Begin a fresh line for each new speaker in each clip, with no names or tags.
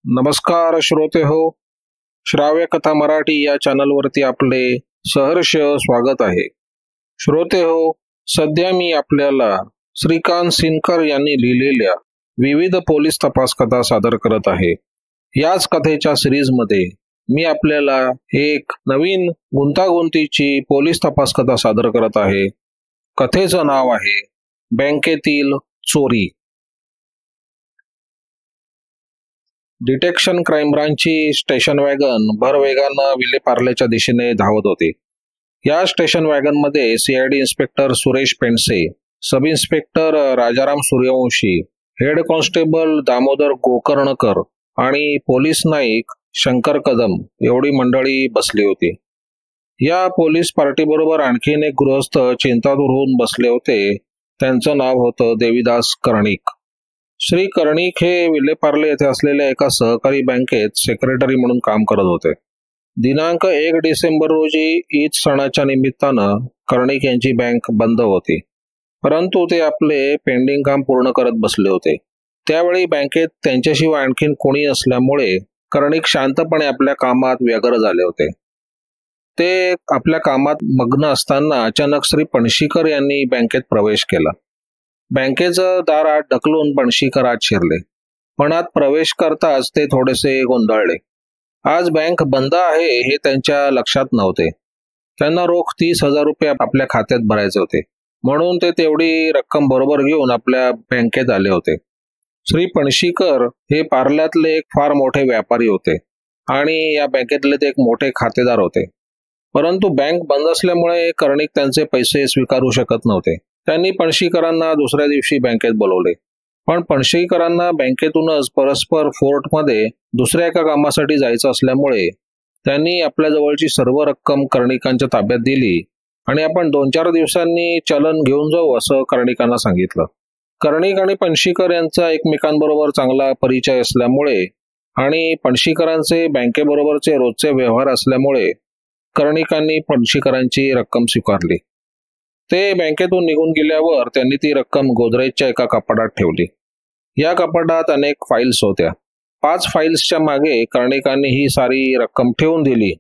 नमस्कार श्रोते हो, श्राव्य कथा मराठी या चॅनलवरती आपले सहर्ष स्वागत आहे. श्रोते हो, सध्या मी आपल्याला श्रीकांत सिनकर यांनी लिहिलेल्या विविध पोलीस तपास कथा सादर करत आहे. याच कथेच्या सिरीजमध्ये मी आपल्याला एक नवीन गुंतागुंतीची पोलीस तपास कथा सादर करत आहे. कथेचं नाव आहे बँकेतील चोरी. डिटेक्शन क्राईम ब्रांचची स्टेशन वॅगन भरवेगानं विलेपार्लेच्या दिशेने धावत होते. या स्टेशन वॅगनमध्ये CID inspector Suresh Pendse, sub inspector Rajaram Suryavanshi, head constable Damodar Gokarnakar आणि पोलीस नाईक शंकर कदम एवढी मंडळी बसली होती. या पोलीस पार्टीबरोबर आणखीन एक गृहस्थ चिंतातूर होऊन बसले होते. त्यांचं नाव होतं देवीदास कर्णिक. श्री कर्णिक हे विलेपार्ले येथे असलेल्या एका सहकारी बँकेत सेक्रेटरी म्हणून काम करत होते. दिनांक 1 डिसेंबर रोजी ईद सणाच्या निमित्तानं कर्णिक यांची बँक बंद होती, परंतु ते आपले पेंडिंग काम पूर्ण करत बसले होते. त्यावेळी बँकेत त्यांच्याशिवाय आणखीन कोणी असल्यामुळे कर्णिक शांतपणे आपल्या कामात व्यग्र झाले होते. ते आपल्या कामात मग्न असताना अचानक श्री पणशीकर यांनी बँकेत प्रवेश केला. बँकेचं दार आत ढकलून पणशीकर आत शिरले, पण आत प्रवेश करताच ते थोडेसे गोंधळले. आज बँक बंद आहे हे त्यांच्या लक्षात नव्हते. त्यांना रोख 30,000 रुपये आपल्या खात्यात भरायचे होते, म्हणून ते तेवढी रक्कम बरोबर घेऊन आपल्या बँकेत आले होते. श्री पणशीकर हे पार्ल्यातले एक फार मोठे व्यापारी होते आणि या बँकेतले ते एक मोठे खातेदार होते. परंतु बँक बंद असल्यामुळे कर्णिक त्यांचे पैसे स्वीकारू शकत नव्हते. त्यांनी पणशीकरांना दुसऱ्या दिवशी बँकेत बोलवले, पण पणशीकरांना बँकेतूनच परस्पर फोर्टमध्ये दुसऱ्या एका कामासाठी जायचं असल्यामुळे त्यांनी आपल्या जवळची सर्व रक्कम कर्णिकांच्या ताब्यात दिली आणि आपण 2-4 दिवसांनी चलन घेऊन जाऊ असं कर्णिकांना सांगितलं. कर्णिक आणि पणशीकर यांचा एकमेकांबरोबर चांगला परिचय असल्यामुळे आणि पणशीकरांचे बँकेबरोबरचे रोजचे व्यवहार असल्यामुळे कर्णिकांनी पणशीकरांची रक्कम स्वीकारली. ते बँकेतून निघून गेल्यावर त्यांनी ती रक्कम गोदरेजच्या एका कपाटात ठेवली. या कपाटात अनेक फाईल्स होत्या. 5 फाईल्सच्या मागे कर्णिकांनी ही सारी रक्कम ठेवून दिली.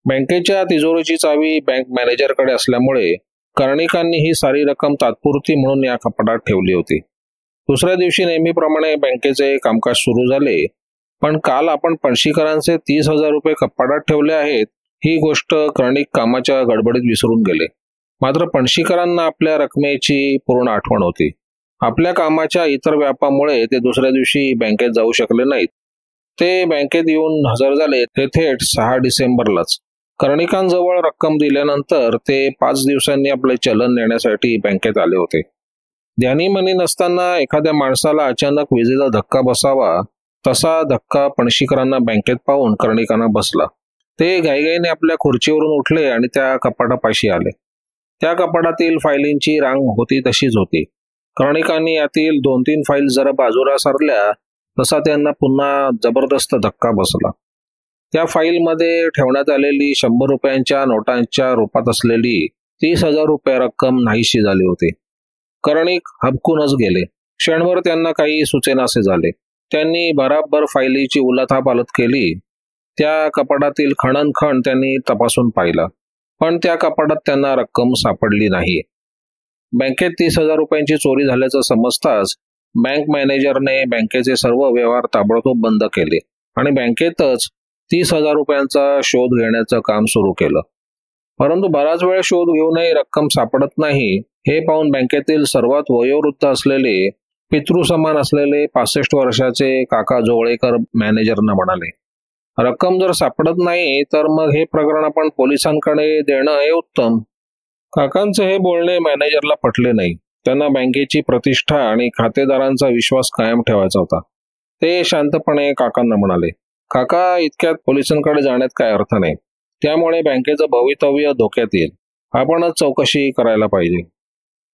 बँकेच्या तिजोरीची चावी बँक मॅनेजरकडे असल्यामुळे कर्णिकांनी ही सारी रक्कम तात्पुरती म्हणून या कपाटात ठेवली होती. दुसऱ्या दिवशी नेहमीप्रमाणे बँकेचे कामकाज सुरू झाले, पण काल आपण पणशीकरांचे 30,000 रुपये कपाटात ठेवले आहेत ही गोष्ट कर्णिक कामाच्या गडबडीत विसरून गेले. मात्र पणशीकरांना आपल्या रकमेची पूर्ण आठवण होती. आपल्या कामाच्या इतर व्यापामुळे ते दुसऱ्या दिवशी बँकेत जाऊ शकले नाहीत. ते बँकेत येऊन हजर झाले ते थेट 6 डिसेंबरलाच. कर्णिकांजवळ रक्कम दिल्यानंतर ते 5 दिवसांनी आपले चलन नेण्यासाठी बँकेत आले होते. ध्यानीमनी नसताना एखाद्या माणसाला अचानक विजेचा धक्का बसावा तसा धक्का पणशीकरांना बँकेत पाहून कर्णिकांना बसला. ते घाईघाईने आपल्या खुर्चीवरून उठले आणि त्या कपाटापाशी आले. त्या कपाटातील फायलींची रांग होती तशीच होती. कर्णिकांनी यातील 2-3 फाईल जरा बाजूला सरल्या तसा त्यांना पुन्हा जबरदस्त धक्का बसला. त्या फाईलमध्ये ठेवण्यात आलेली 100 रुपयांच्या नोटांच्या रूपात असलेली 30,000 रुपये रक्कम नाहीशी झाली होती. कर्णिक हबकूनच गेले. क्षणभर त्यांना काही सुचेनासे झाले. त्यांनी भराभर फाईलीची उलथापालथ केली. त्या कपाटातील खणनखण त्यांनी तपासून पाहिला, पण त्या कपाटात त्यांना रक्कम सापडली नाही. बँकेत 30,000 रुपयांची चोरी झाल्याचं समजताच बँक मॅनेजरने बँकेचे सर्व व्यवहार ताबडतोब बंद केले आणि बँकेतच 30,000 रुपयांचा शोध घेण्याचं काम सुरू केलं. परंतु बराच वेळ शोध घेऊनही रक्कम सापडत नाही हे पाहून बँकेतील सर्वात वयोवृद्ध असलेले, पितृसमान असलेले 65 वर्षाचे काका जोवळेकर मॅनेजरना म्हणाले, रक्कम जर सापडत नाही तर मग हे प्रकरण आपण पोलिसांकडे देणं हे उत्तम. काकांचे हे बोलणे मॅनेजरला पटले नाही. त्यांना बँकेची प्रतिष्ठा आणि खातेदारांचा विश्वास कायम ठेवायचा होता. ते शांतपणे काकांना म्हणाले, काका, इतक्यात पोलिसांकडे जाण्यात काय अर्थ नाही. त्यामुळे बँकेचं भवितव्य धोक्यात येईल. आपणच चौकशी करायला पाहिजे.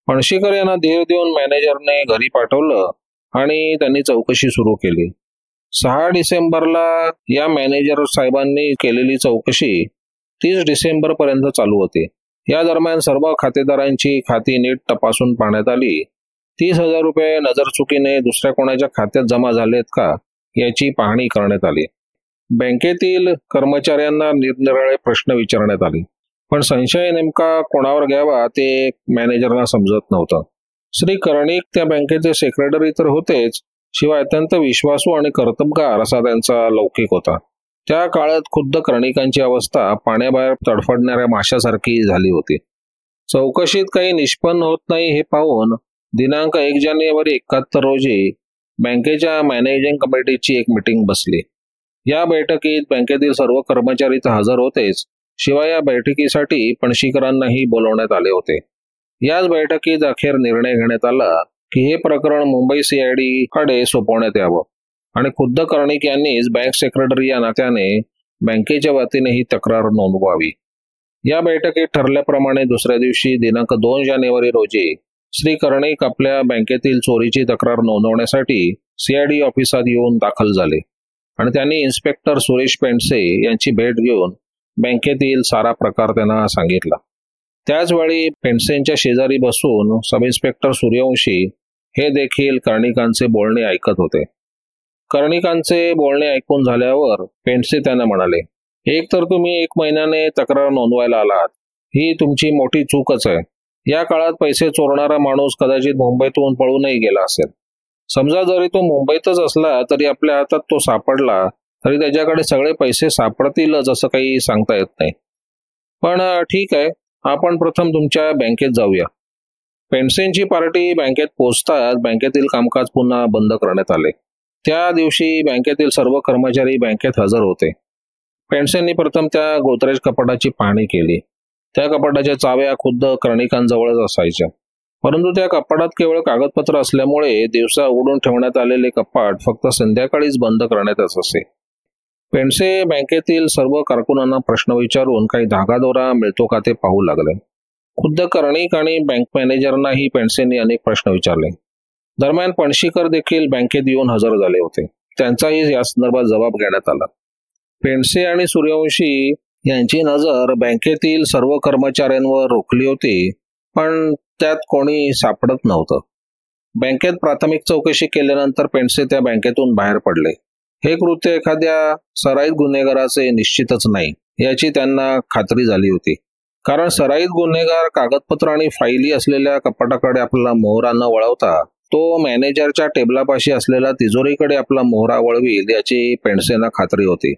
पणशीकर यांना धीर देऊन मॅनेजरने घरी पाठवलं आणि त्यांनी चौकशी सुरू केली. 6 डिसेंबरला या मॅनेजर साहेबांनी केलेली चौकशी 30 डिसेंबर पर्यंत चालू होती. या दरम्यान सर्व खातेदारांची खाती नीट तपासून पाहण्यात आली. 30,000 रुपये नजरचुकीने दुसऱ्या कोणाच्या खात्यात जमा झालेत का याची पाहणी करण्यात आली. बँकेतील कर्मचाऱ्यांना निरनिराळे प्रश्न विचारण्यात आले, पण संशय नेमका कोणावर घ्यावा ते मॅनेजरला समजत नव्हतं. श्री कर्णिक त्या बँकेचे सेक्रेटरी तर होतेच, शिवाय अत्यंत विश्वासू आणि कर्तबगार असा त्यांचा लौकिक होता. त्या काळात खुद्द कर्णिकांची अवस्था पाण्याबाहेर तडफडणाऱ्या माशासारखी झाली होती. चौकशीत काही निष्पन्न होत नाही हे पाहून दिनांक 1 जानेवारी 71 रोजी बँकेच्या मॅनेजिंग कमिटीची एक मीटिंग बसली. या बैठकीत बँकेतील सर्व कर्मचारी तर हजर होतेच, शिवाय या बैठकीसाठी पणशीकरांनाही बोलवण्यात आले होते. याच बैठकीत अखेर निर्णय घेण्यात आला की हे प्रकरण मुंबई CID कडे सोपवण्यात यावं आणि खुद्द कर्णिक यांनीच बँक सेक्रेटरी या नात्याने बँकेच्या वतीने ही तक्रार नोंदवावी. या बैठकीत ठरल्याप्रमाणे दुसऱ्या दिवशी दिनांक 2 जानेवारी रोजी श्री कर्णिक आपल्या बँकेतील चोरीची तक्रार नोंदवण्यासाठी CID ऑफिसात येऊन दाखल झाले आणि त्यांनी इन्स्पेक्टर सुरेश पेंडसे यांची भेट घेऊन बँकेतील सारा प्रकार त्यांना सांगितला. त्याचवेळी पेंडसेंच्या शेजारी बसून सब इन्स्पेक्टर सूर्यवंशी हे देखील कर्णिकांचे बोलणे ऐकत होते. कर्णिकांचे बोलणे ऐकून झाल्यावर पेंडसे त्यांना म्हणाले, एक तर तुम्ही 1 महिन्याने तक्रार नोंदवायला आलात, ही तुमची मोठी चूकच आहे. या काळात पैसे चोरणारा माणूस कदाचित मुंबईतून पळूनही गेला असेल. समजा जरी तो मुंबईतच असला तरी आपल्या हातात तो सापडला तरी त्याच्याकडे सगळे पैसे सापडतीलच असं काही सांगता येत नाही. पण ठीक आहे, आपण प्रथम तुमच्या बँकेत जाऊया. पेंडसेंची पार्टी बँकेत पोहोचताच बँकेतील कामकाज पुन्हा बंद करण्यात आले. त्या दिवशी बँकेतील सर्व कर्मचारी बँकेत हजर होते. पेंडसेंनी प्रथम त्या गोदरेज कपाटाची पाहणी केली. त्या कपाटाच्या चाव्या खुद्द कर्णिकांजवळच असायच्या, परंतु त्या कपाटात केवळ कागदपत्र असल्यामुळे दिवसा उघडून ठेवण्यात आलेले कपाट फक्त संध्याकाळीच बंद करण्यात असे. पेंडसे बँकेतील सर्व कारकुनांना प्रश्न विचारून काही धागादोरा मिळतो का ते पाहू लागले. खुद्द कर्णिक आणि बँक मॅनेजरनाही पेंडसेंनी अनेक प्रश्न विचारले. दरम्यान पणशीकर देखील बँकेत येऊन हजर झाले होते. त्यांचाही या संदर्भात जबाब घेण्यात आला. पेंडसे आणि सूर्यवंशी यांची नजर बँकेतील सर्व कर्मचाऱ्यांवर रोखली होती, पण त्यात कोणी सापडत नव्हतं. बँकेत प्राथमिक चौकशी केल्यानंतर पेंडसे त्या बँकेतून बाहेर पडले. हे कृत्य एखाद्या सराईत गुन्हेगाराचे निश्चितच नाही याची त्यांना खात्री झाली होती, कारण सराईत गुन्हेगार कागदपत्र आणि फाईली असलेल्या कपाटाकडे आपला मोहरा न वळवता तो मॅनेजरच्या टेबलापाशी असलेल्या तिजोरीकडे आपला मोहरा वळवील याची पेंडसेंना खात्री होती.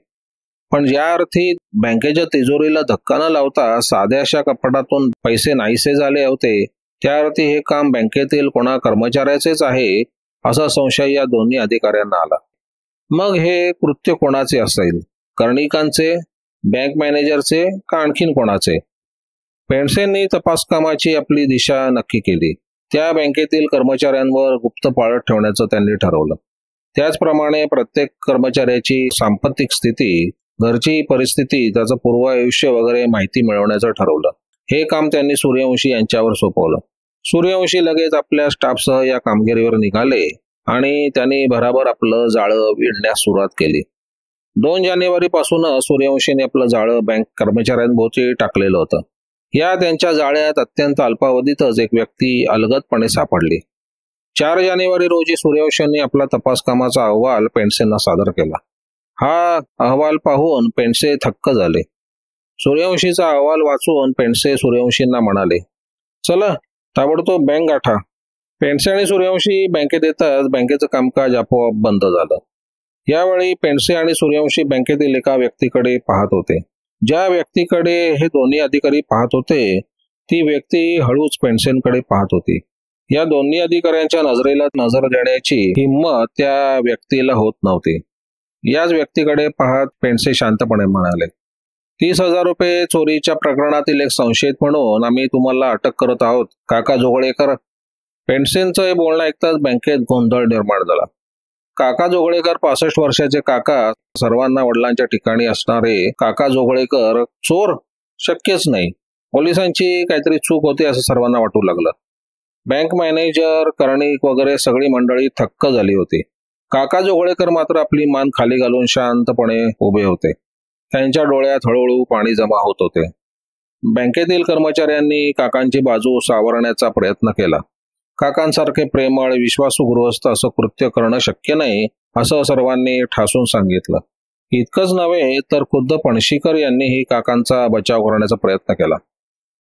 पण ज्या अर्थी बँकेच्या तिजोरीला धक्का न लावता साध्याशा कपाटातून पैसे नाहीसे झाले होते, त्या अर्थी हे काम बँकेतील कोणा कर्मचाऱ्याचेच आहे असा संशय या दोन्ही अधिकाऱ्यांना आला. मग हे कृत्य कोणाचे असेल, कर्णिकांचे, बँक मॅनेजरचे का आणखीन कोणाचे? पेंडसेंनी तपास कामाची आपली दिशा नक्की केली. त्या बँकेतील कर्मचाऱ्यांवर गुप्त पाळत ठेवण्याचं त्यांनी ठरवलं. त्याचप्रमाणे प्रत्येक कर्मचाऱ्याची सांपत्तिक स्थिती, घरची परिस्थिती, त्याचं पूर्व आयुष्य वगैरे माहिती मिळवण्याचं ठरवलं. हे काम त्यांनी सूर्यवंशी यांच्यावर सोपवलं. सूर्यवंशी लगेच आपल्या स्टाफसह या कामगिरीवर निघाले आणि त्यांनी भराभर आपलं जाळं विणण्यास सुरुवात केली. 2 जानेवारी पासून सूर्यवंशीने आपलं जाळं बँक कर्मचाऱ्यांभोवती टाकलेलं होतं. या त्यांच्या जाळ्यात अत्यंत अल्पावधीतच एक व्यक्ती अलगदपणे सापडली. 4 जानेवारी रोजी सूर्यवंशींनी आपला तपास कामाचा अहवाल पेंडसेंना सादर केला. हा अहवाल पाहून पेंडसे थक्क झाले. सूर्यवंशीचा अहवाल वाचून पेंडसे सूर्यवंशींना म्हणाले, चला ताबडतोब बँक गाठा. पेंडसे आणि सूर्यवंशी बँकेत येताच बँकेचं कामकाज आपोआप बंद झालं. यावेळी पेंडसे आणि सूर्यवंशी बँकेतील एका व्यक्तीकडे पाहत होते. ज्या व्यक्तीकडे हे दोन्ही अधिकारी पाहत होते ती व्यक्ती हळूच पेंडसेंकडे पाहत होती. या दोन्ही अधिकाऱ्यांच्या नजरेला नजर देण्याची हिंमत त्या व्यक्तीला होत नव्हती. याच व्यक्तीकडे पाहत पेंडसे शांतपणे म्हणाले, 30,000 रुपये चोरीच्या प्रकरणातील एक संशयित म्हणून आम्ही तुम्हाला अटक करत आहोत, काका जोगळेकर. पेंडसेंचं हे बोलणं ऐकताच बँकेत गोंधळ निर्माण झाला. काका जोगळेकर 65 वर्षाचे काका, सर्वांना वडिलांच्या ठिकाणी असणारे काका जोगळेकर चोर? शक्यच नाही. पोलिसांची काहीतरी चूक होती असं सर्वांना वाटू लागलं. बँक मॅनेजर, कर्णिक वगैरे सगळी मंडळी थक्क झाली होती. काका जोगळेकर मात्र आपली मान खाली घालून शांतपणे उभे होते. त्यांच्या डोळ्यात हळूहळू पाणी जमा होत होते. बँकेतील कर्मचाऱ्यांनी काकांची बाजू सावरण्याचा प्रयत्न केला. काकांसारखे प्रेमळ, विश्वासू गृहस्थ असं कृत्य करणं शक्य नाही असं सर्वांनी ठासून सांगितलं. इतकंच नव्हे तर खुद्द पणशीकर यांनीही काकांचा बचाव करण्याचा प्रयत्न केला.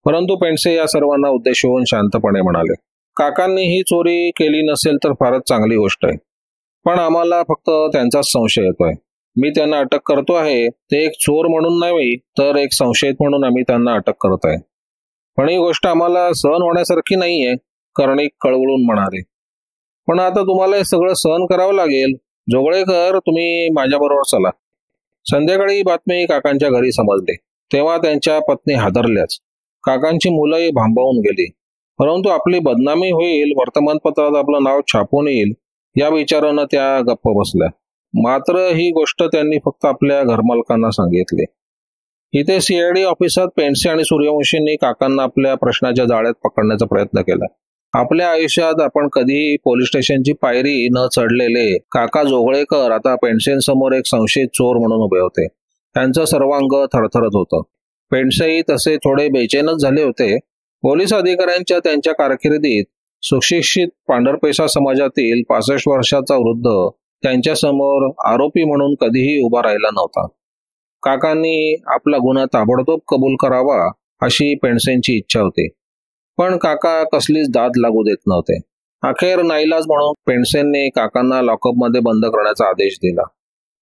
परंतु पेंडसे या सर्वांना उद्देशून शांतपणे म्हणाले, काकांनी ही चोरी केली नसेल तर फारच चांगली गोष्ट आहे, पण आम्हाला फक्त त्यांचाच संशय येतोय. मी त्यांना अटक करतो आहे ते एक चोर म्हणून नाही तर एक संशयित म्हणून आम्ही त्यांना अटक करत आहे. पण ही गोष्ट आम्हाला सहन होण्यासारखी नाहीये, कर्णिक कळवळून म्हणाले. पण आता तुम्हाला हे सगळं सहन करावं लागेल. जोगळेकर, तुम्ही माझ्याबरोबर चला. संध्याकाळी ही बातमी काकांच्या घरी समजली तेव्हा त्यांच्या पत्नी हादरल्याच. काकांची मुलंही भांबावून गेली. परंतु आपली बदनामी होईल, वर्तमानपत्रात आपलं नाव छापून येईल या विचारानं त्या गप्प बसल्या. मात्र ही गोष्ट त्यांनी फक्त आपल्या घरमालकांना सांगितली. इथे सीआयडी ऑफिसात पेंडसे आणि सूर्यवंशींनी काकांना आपल्या प्रश्नाच्या जाळ्यात पकडण्याचा प्रयत्न केला. आपल्या आयुष्यात आपण कधीही पोलीस स्टेशनची पायरी न चढलेले काका जोगळेकर आता पेंडसेंसमोर एक संशयित चोर म्हणून उभे होते. त्यांचं सर्वांग थरथरत होतं. पेंडसेही तसे थोडे बेचैनच झाले होते. पोलीस अधिकाऱ्यांच्या त्यांच्या कारकिर्दीत सुशिक्षित पांढरपेशा समाजातील 65 वर्षाचा वृद्ध त्यांच्यासमोर आरोपी म्हणून कधीही उभा राहिला नव्हता. काकांनी आपला गुन्हा ताबडतोब कबूल करावा अशी पेंडसेंची इच्छा होती, पण काका कसलीच दाद लागू देत नव्हते. अखेर नाईलाज म्हणून पेंडसेंनी काकांना लॉकअपमध्ये बंद करण्याचा आदेश दिला.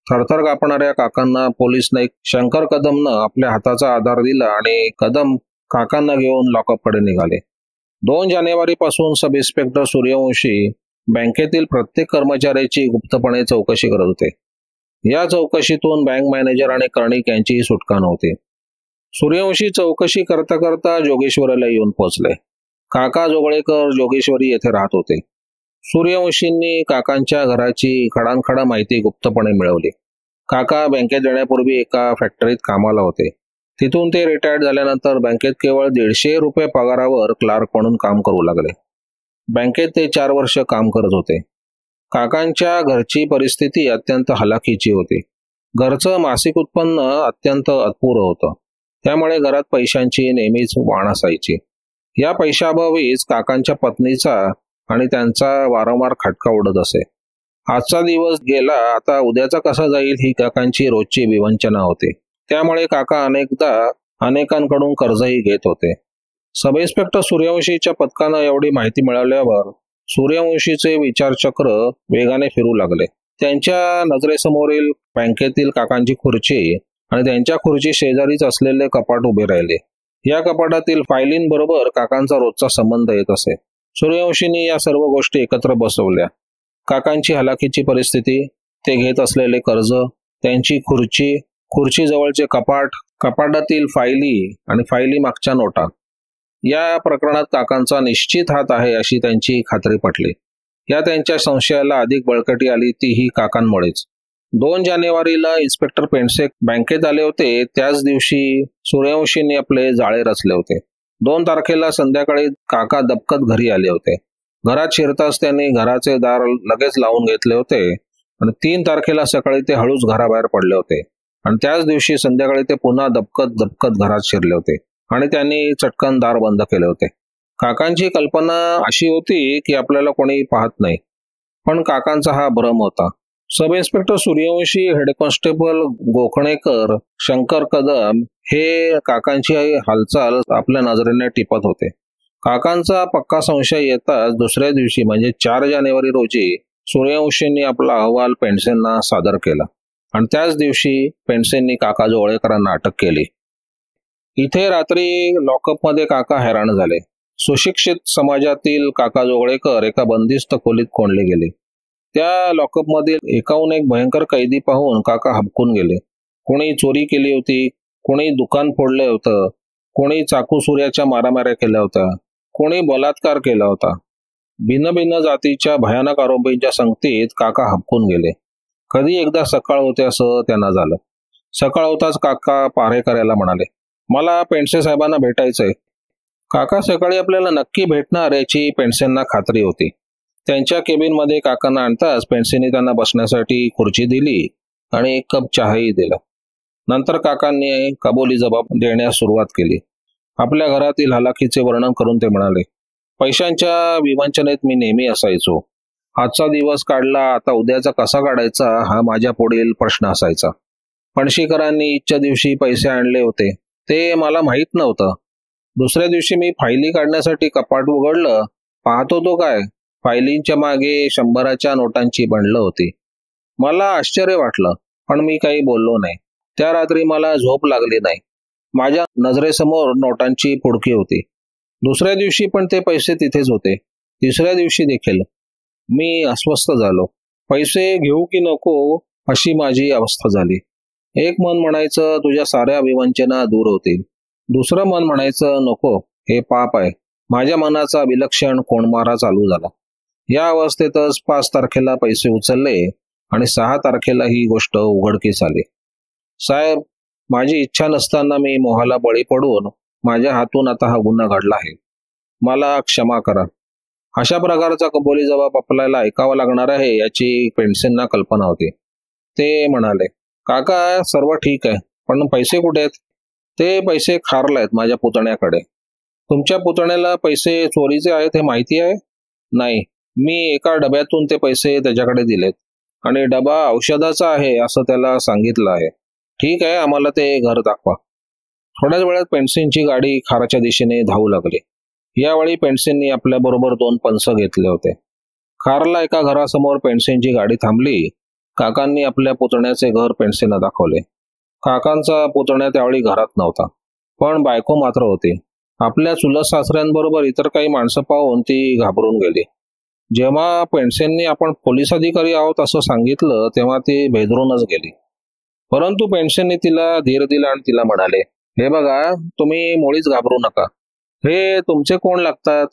थरथर कापणाऱ्या काकांना पोलीस नाईक शंकर कदमनं आपल्या हाताचा आधार दिला आणि कदम काकांना घेऊन लॉकअपकडे निघाले. 2 जानेवारीपासून सब इन्स्पेक्टर सूर्यवंशी बँकेतील प्रत्येक कर्मचाऱ्याची गुप्तपणे चौकशी करत होते. या चौकशीतून बँक मॅनेजर आणि कर्णिक यांचीही सुटका नव्हती. सूर्यवंशी चौकशी करता करता जोगेश्वरीला येऊन पोहोचले. काका जोगळेकर जोगेश्वरी येथे राहत होते. सूर्यवंशींनी काकांच्या घराची खडानखडा माहिती गुप्तपणे मिळवली. काका बँकेत येण्यापूर्वी एका फॅक्टरीत कामाला होते. तिथून ते रिटायर्ड झाल्यानंतर बँकेत केवळ 150 रुपये पगारावर क्लार्क म्हणून काम करू लागले. बँकेत ते 4 वर्ष काम करत होते. काकांच्या घरची परिस्थिती अत्यंत हलाखीची होती. घरचं मासिक उत्पन्न अत्यंत अपुरं होतं. त्यामुळे घरात पैशांची नेहमीच वाण असायची. या पैशाअभावीच काकांच्या पत्नीचा आणि त्यांचा वारंवार खटका उडत असे. आजचा दिवस गेला, आता उद्याचा कसा जाईल ही काकांची रोजची विवंचना होती. त्यामुळे काका अनेकांकडून कर्जही घेत होते. सब इन्स्पेक्टर सूर्यवंशीच्या पथकानं एवढी माहिती मिळाल्यावर सूर्यवंशीचे विचारचक्र वेगाने फिरू लागले. त्यांच्या नजरेसमोरील बँकेतील काकांची खुर्ची आणि त्यांच्या खुर्ची शेजारीच असलेले कपाट उभे राहिले. या कपाटातील फायलींबरोबर काकांचा रोजचा संबंध येत असे. सूर्यवंशींनी या सर्व गोष्टी एकत्र बसवल्या. काकांची हलाखीची परिस्थिती, ते घेत असलेले कर्ज, त्यांची खुर्ची जवळचे कपाट, कपाटातील फायली आणि फायली मागच्या नोटा. या प्रकरणात काकांचा निश्चित हात आहे अशी त्यांची खात्री पटली. या त्यांच्या संशयाला अधिक बळकटी आली तीही काकांमुळेच. 2 जानेवारीला इन्स्पेक्टर पेंडसे बँकेत आले होते. त्याच दिवशी सूर्यवंशींनी आपले जाळे रचले होते. 2 तारखेला संध्याकाळी काका दबकत घरी आले होते. घरात शिरताच त्यांनी घराचे दार लगेच लावून घेतले होते आणि 3 तारखेला सकाळी ते हळूच घराबाहेर पडले होते आणि त्याच दिवशी संध्याकाळी ते पुन्हा दबकत घरात शिरले होते आणि त्यांनी चटकन दार बंद केले होते. काकांची कल्पना अशी होती की आपल्याला कोणी पाहत नाही, पण काकांचा हा भ्रम होता. Sub inspector Suryavanshi, head constable Gokhanekar, Shankar Kadam हे काकांची हालचाल आपल्या नजरेने टिपत होते. काकांचा पक्का संशय येताच दुसऱ्या दिवशी म्हणजे 4 जानेवारी रोजी सूर्यवंशींनी आपला अहवाल पेंडसेंना सादर केला आणि त्याच दिवशी पेंडसेंनी काका जोगळेकरांना अटक केली. इथे रात्री लॉकअपमध्ये काका हैराण झाले. सुशिक्षित समाजातील काका जोगळेकर एका बंदिस्त खोलीत कोंडले गेले. त्या लॉकअपमधील एकाहून एक भयंकर कैदी पाहून काका हबकून गेले. कोणी चोरी केली होती, कोणी दुकान फोडले होतं, कोणी चाकू सुऱ्याच्या मारामाऱ्या केल्या होत्या, कोणी बलात्कार केला होता. भिन्न जातीच्या भयानक आरोपींच्या संगतीत काका हबकून गेले. कधी एकदा सकाळ होते असं त्यांना झालं. सकाळ होताच काका पारे करायला म्हणाले, मला पेंडसे साहेबांना भेटायचंय. काका सकाळी आपल्याला नक्की भेटणार याची पेंडसेंना खात्री होती. त्यांच्या केबिनमध्ये काकांना आणताच पेंडसेंनी त्यांना बसण्यासाठी खुर्ची दिली आणि एक कप चहाही दिला. नंतर काकांनी कबुली जबाब देण्यास सुरुवात केली. आपल्या घरातील हलाखीचे वर्णन करून ते म्हणाले, पैशांच्या विवंचनेत मी नेहमी असायचो. आजचा दिवस काढला, आता उद्याचा कसा काढायचा हा माझ्या पुढील प्रश्न असायचा. पणशीकरांनी ईदच्या दिवशी पैसे आणले होते ते मला माहीत नव्हतं. दुसऱ्या दिवशी मी फायली काढण्यासाठी कपाट उघडलं, पाहतो तो काय, फायलींच्या मागे 100च्या नोटांची बंडलं होती. मला आश्चर्य वाटलं, पण मी काही बोललो नाही. त्या रात्री मला झोप लागली नाही. माझ्या नजरेसमोर नोटांची पुडकी होती. दुसऱ्या दिवशी पण ते पैसे तिथेच होते. तिसऱ्या दिवशी देखील. मी अस्वस्थ झालो. पैसे घेऊ की नको अशी माझी अवस्था झाली. एक मन म्हणायचं तुझ्या साऱ्या अभिवंचना दूर होतील. दुसरं मन म्हणायचं नको, हे पाप आहे. माझ्या मनाचा विलक्षण कोंडमारा चालू झाला. या अवस्थेतच 5 तारखेला पैसे उचलले आणि 6 तारखेला ही गोष्ट उघडकीस आली. साहेब, माझी इच्छा नसताना मी मोहाला बळी पडून माझ्या हातून आता हा गुन्हा घडला आहे. मला क्षमा करा. अशा प्रकारचा कबुली जबाब आपल्याला ऐकावा लागणार आहे याची पेंडसेंना कल्पना होती. ते म्हणाले, काका सर्व ठीक आहे, पण पैसे कुठे आहेत? ते पैसे खारलेत माझ्या पुतण्याकडे. तुमच्या पुतण्याला पैसे चोरीचे आहेत हे माहिती आहे? नाही, मी एका डब्यातून ते पैसे त्याच्याकडे दिलेत आणि डबा औषधाचा आहे असं त्याला सांगितलं आहे. ठीक आहे, आम्हाला ते घर दाखवा. थोड्याच वेळात पेंडसेंची गाडी खाराच्या दिशेने धावू लागली. यावेळी पेंडसेंनी आपल्याबरोबर 2 पंच घेतले होते. खारला एका घरासमोर पेंडसेंची गाडी थांबली. काकांनी आपल्या पुतण्याचे घर पेंडसेंना दाखवले. काकांचा पुतण्या त्यावेळी घरात नव्हता, पण बायको मात्र होती. आपल्या चुलत सासऱ्यांबरोबर इतर काही माणसं पाहून ती घाबरून गेली. जेव्हा पेंडसेंनी आपण पोलीस अधिकारी आहोत असं सांगितलं तेव्हा ती भेदरूनच गेली. परंतु पेंडसेंनी तिला धीर दिला आणि तिला म्हणाले, हे बघा, तुम्ही मुळीच घाबरू नका. हे तुमचे कोण लागतात?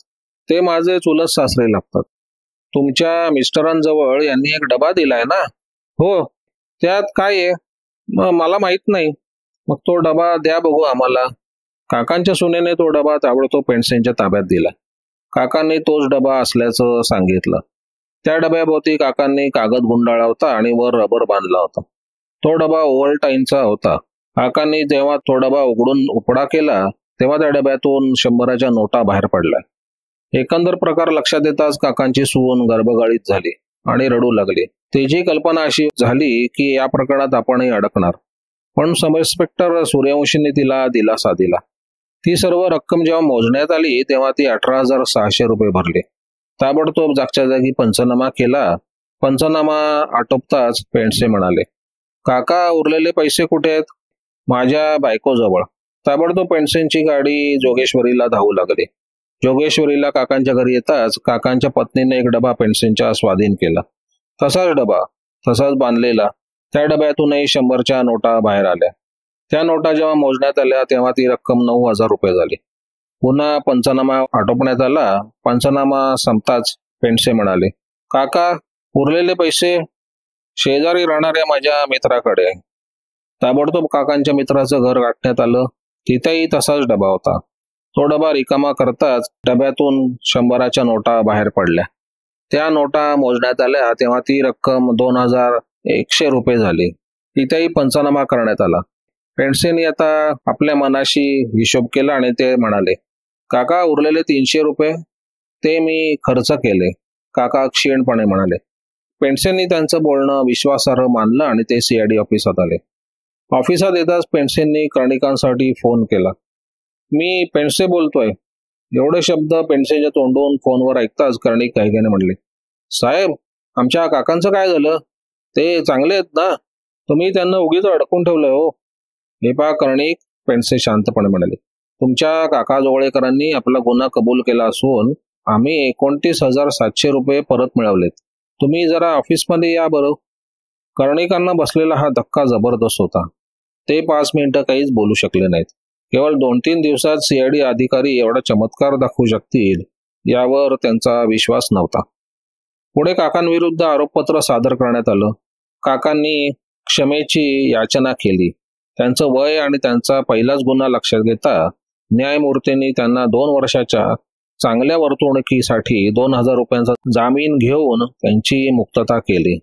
ते माझे चुलत सासरे लागतात. तुमच्या मिस्टरांजवळ यांनी एक डबा दिलाय ना? हो. त्यात काय आहे? मला माहित नाही. मग तो डबा द्या बघू आम्हाला. काकांच्या सुनेने तो डबा ताबडतोब पेंडसेंच्या ताब्यात दिला. काकांनी तोच डबा असल्याचं सांगितलं. त्या डब्याभोवती काकांनी कागद गुंडाळला होता आणि वर रबर बांधला होता. तो डबा ओव्हलटाईनचा होता. काकांनी जेव्हा तो डबा उघडून उपडा केला तेव्हा त्या डब्यातून 100च्या नोटा बाहेर पडल्या. एकंदर प्रकार लक्षात येताच काकांची सून गर्भगाळीत झाली आणि रडू लागली. तिची कल्पना अशी झाली की या प्रकरणात आपणही अडकणार. पण सब इन्स्पेक्टर सूर्यवंशींनी तिला दिलासा दिला. ती सर्व रक्कम जेव्हा मोजण्यात आली तेव्हा ती 18,600 रुपये भरली. ताबडतोब जागच्या जागी पंचनामा केला. पंचनामा आटोपताच पेंडसे म्हणाले, काका उरलेले पैसे कुठे आहेत? माझ्या बायकोजवळ. ताबडतोब पेंडसेंची गाडी जोगेश्वरीला धावू लागली. जोगेश्वरीला काकांच्या घरी येताच काकांच्या पत्नीने एक डबा पेंडसेंच्या स्वाधीन केला. तसाच डबा, तसाच बांधलेला. त्या डब्यातूनही 100च्या नोटा बाहेर आल्या. त्या नोटा जेव्हा मोजण्यात आल्या तेव्हा ती रक्कम 9,000 रुपये झाली. पुन्हा पंचनामा आटोपण्यात आला. पंचनामा संपताच पेंडसे म्हणाले, काका उरलेले पैसे? शेजारी राहणाऱ्या माझ्या मित्राकडे. ताबडतोब काकांच्या मित्राचं घर गाठण्यात आलं. तिथेही तसाच डबा होता. तो डबा रिकामा करताच डब्यातून 100च्या नोटा बाहेर पडल्या. त्या नोटा मोजण्यात आल्या तेव्हा ती रक्कम 2,100 रुपये झाली. तिथेही पंचनामा करण्यात आला. पेंडसेंनी आता आपल्या मनाशी हिशोब केला आणि ते म्हणाले, काका उरलेले 300 रुपये? ते मी खर्च केले. काका क्षीणपणे म्हणाले. पेंडसेंनी त्यांचं बोलणं विश्वासार्ह मानलं आणि ते CID ऑफिसात आले. ऑफिसात येताच पेंडसेंनी कर्णिकांसाठी फोन केला. मी पेंडसे बोलतोय. एवढे शब्द पेंडसेच्या तोंडून फोनवर ऐकताच कर्णिक घाईघाईने म्हणले, साहेब, आमच्या काकांचं काय झालं? ते चांगले आहेत ना? तुम्ही त्यांना उगीच अडकून ठेवलंय हो. हे पहा कर्णिक, पेंडसे शांतपणे म्हणाले, तुमच्या काका जोगळेकरांनी आपला गुन्हा कबूल केला असून आम्ही 29,700 रुपये परत मिळवलेत. तुम्ही जरा ऑफिसमध्ये या बरं. कर्णिकांना बसलेला हा धक्का जबरदस्त होता. ते 5 मिनिटं काहीच बोलू शकले नाहीत. केवळ 2-3 दिवसात CID अधिकारी एवढा चमत्कार दाखवू शकतील यावर त्यांचा विश्वास नव्हता. पुढे काकांविरुद्ध आरोपपत्र सादर करण्यात आलं. काकांनी क्षमेची याचना केली. त्यांचं वय आणि त्यांचा पहिलाच गुन्हा लक्षात घेता न्यायमूर्तींनी त्यांना 2 वर्षाच्या चांगल्या वर्तणुकीसाठी 2,000 रुपयांचा जामीन घेऊन त्यांची मुक्तता केली.